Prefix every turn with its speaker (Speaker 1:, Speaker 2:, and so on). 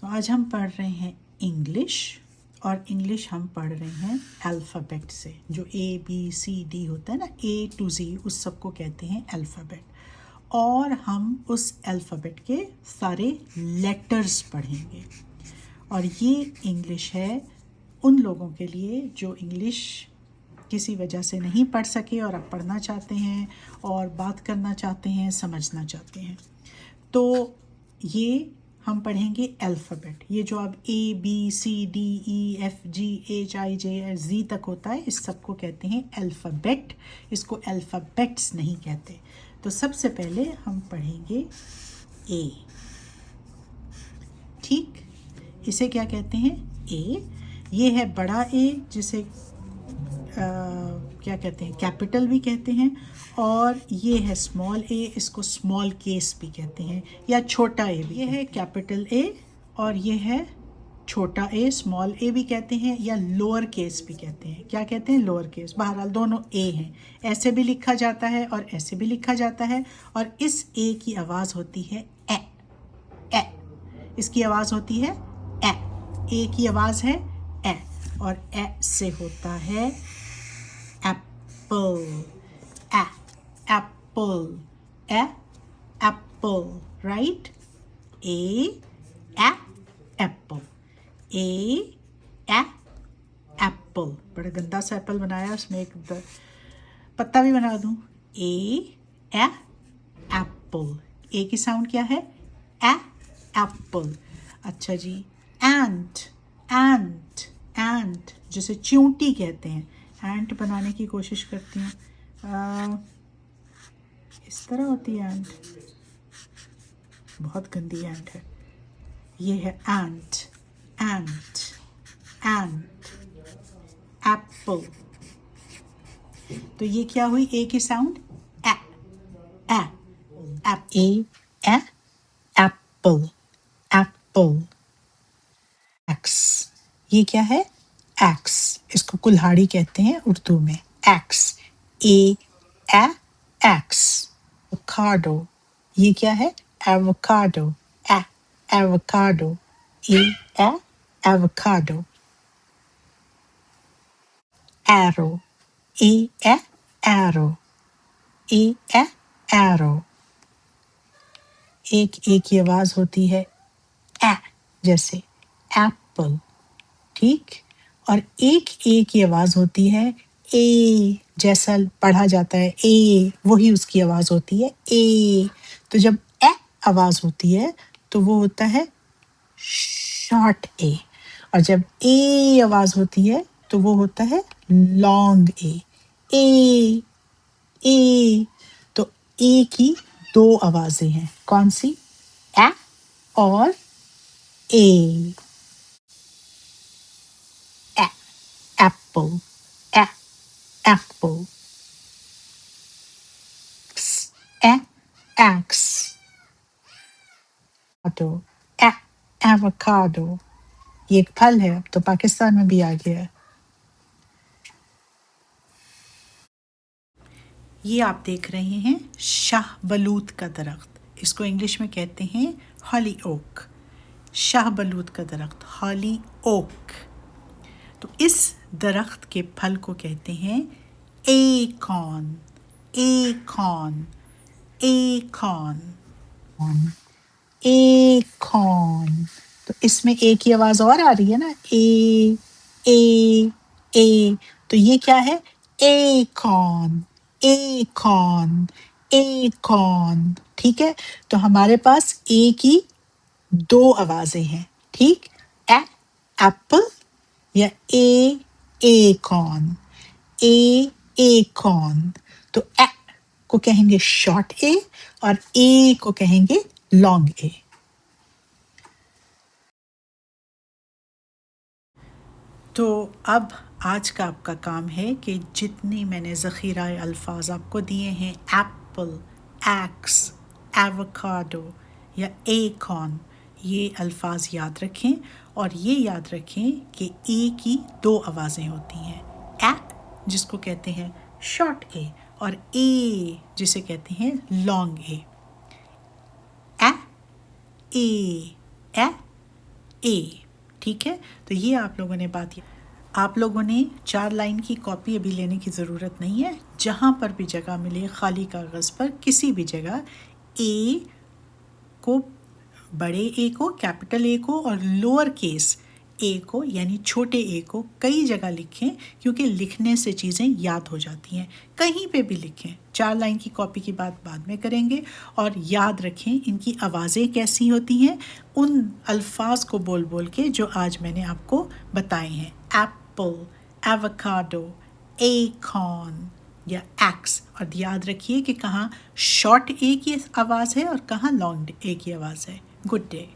Speaker 1: तो आज हम पढ़ रहे हैं इंग्लिश, और इंग्लिश हम पढ़ रहे हैं अल्फ़ाबेट से। जो ABCD होता है ना, A to Z, उस सबको कहते हैं अल्फ़ाबेट। और हम उस अल्फ़ाबेट के सारे लेटर्स पढ़ेंगे। और ये इंग्लिश है उन लोगों के लिए जो इंग्लिश किसी वजह से नहीं पढ़ सके और अब पढ़ना चाहते हैं और बात करना चाहते हैं, समझना चाहते हैं। तो ये हम पढ़ेंगे अल्फ़ाबेट। ये जो अब ABCDEFGHIJZ तक होता है, इस सब को कहते हैं अल्फ़ाबेट। इसको अल्फ़ाबेट्स नहीं कहते। तो सबसे पहले हम पढ़ेंगे ए। ठीक, इसे क्या कहते हैं? ए। ये है बड़ा ए, जिसे क्या कहते हैं, कैपिटल भी कहते हैं। और ये है स्मॉल ए, इसको स्मॉल केस भी कहते हैं, या छोटा ए भी। ये है कैपिटल ए, और ये है छोटा ए, स्मॉल ए भी कहते हैं, या लोअर केस भी कहते हैं। क्या कहते हैं? Lower case. बहरहाल दोनों ए हैं। ऐसे भी लिखा जाता है और ऐसे भी लिखा जाता है। और इस ए की आवाज़ होती है ए। ए, इसकी आवाज़ होती है ए। ए की आवाज़ है ए, और ए से होता है apple, a, apple, a, apple, right? A, apple, a, apple. बड़ा गंदा सा एप्पल बनाया, उसमें एक पत्ता भी बना दूं। A, apple. A की साउंड क्या है? A, apple. अच्छा जी, ant, ant, ant, जिसे चींटी कहते हैं। एंट बनाने की कोशिश करती हूँ। इस तरह होती है एंट। बहुत गंदी एंट है। ये है एंट, एंट, एंट, एप्पल। तो ये क्या हुई? ए की साउंड ए, ए, ए, एप्पल, एप्पल। एक्स, ये क्या है? एक्स। इसको कुल्हाड़ी कहते हैं उर्दू में। एक्स, ए, एक्स। एवोकाडो, ये क्या है? एवोकाडो, एवोकाडो, ए, एवोकाडो। एरो, ए, एरो, ए, एरो। एक की आवाज होती है ए, जैसे एप्पल। ठीक। और एक ए की आवाज़ होती है ए, जैसा पढ़ा जाता है ए, वही उसकी आवाज़ होती है ए। तो जब ए आवाज़ होती है तो वो होता है शॉर्ट ए, और जब ए आवाज़ होती है तो वो होता है लॉन्ग ए। ए, ए। तो ए की दो आवाज़ें हैं। कौन सी? ए और ए। ए, apple, a, apple. X, a, axe. Avocado, a, avocado. ये एक फल है, अब तो पाकिस्तान में भी आ गया है। ये आप देख रहे हैं शाहबलूत का दरख्त। इसको इंग्लिश में कहते हैं हॉली ओक। शाहबलूत का दरख्त, हॉली ओक। तो इस दरख्त के फल को कहते हैं एकॉर्न, एकॉर्न, एकॉर्न, एकॉर्न। तो इसमें ए की आवाज और आ रही है ना, ए, ए, ए। तो ये क्या है? Acorn, acorn, acorn. ठीक है। तो हमारे पास ए की दो आवाजें हैं। ठीक। ए, एप्पल, या ए, एकॉर्न, ए, एकॉर्न। तो ए को कहेंगे शॉर्ट ए, और ए को कहेंगे लॉन्ग ए। तो अब आज का आपका काम है कि जितनी मैंने ज़ख़ीरा अल्फाज आपको दिए हैं, एप्पल, एक्स, एवोकाडो या एकॉर्न, ये अल्फाज याद रखें। और ये याद रखें कि ए की दो आवाज़ें होती हैं। ए, जिसको कहते हैं शॉर्ट ए, और ए, जिसे कहते हैं लॉन्ग ए। ए, ए, ए। ठीक है, तो ये आप लोगों ने बात की। आप लोगों ने 4 लाइन की कॉपी अभी लेने की ज़रूरत नहीं है। जहाँ पर भी जगह मिले खाली कागज़ पर किसी भी जगह ए को, बड़े ए को, कैपिटल ए को और लोअर केस ए को यानी छोटे ए को कई जगह लिखें, क्योंकि लिखने से चीज़ें याद हो जाती हैं। कहीं पे भी लिखें। 4 लाइन की कॉपी की बात बाद में करेंगे। और याद रखें इनकी आवाज़ें कैसी होती हैं, उन अल्फाज को बोल बोल के जो आज मैंने आपको बताए हैं। एप्पल, एवोकाडो, एकॉर्न या एक्स। और याद रखिए कि कहाँ शॉर्ट ए की आवाज़ है और कहाँ लॉन्ग ए की आवाज़ है। Good day.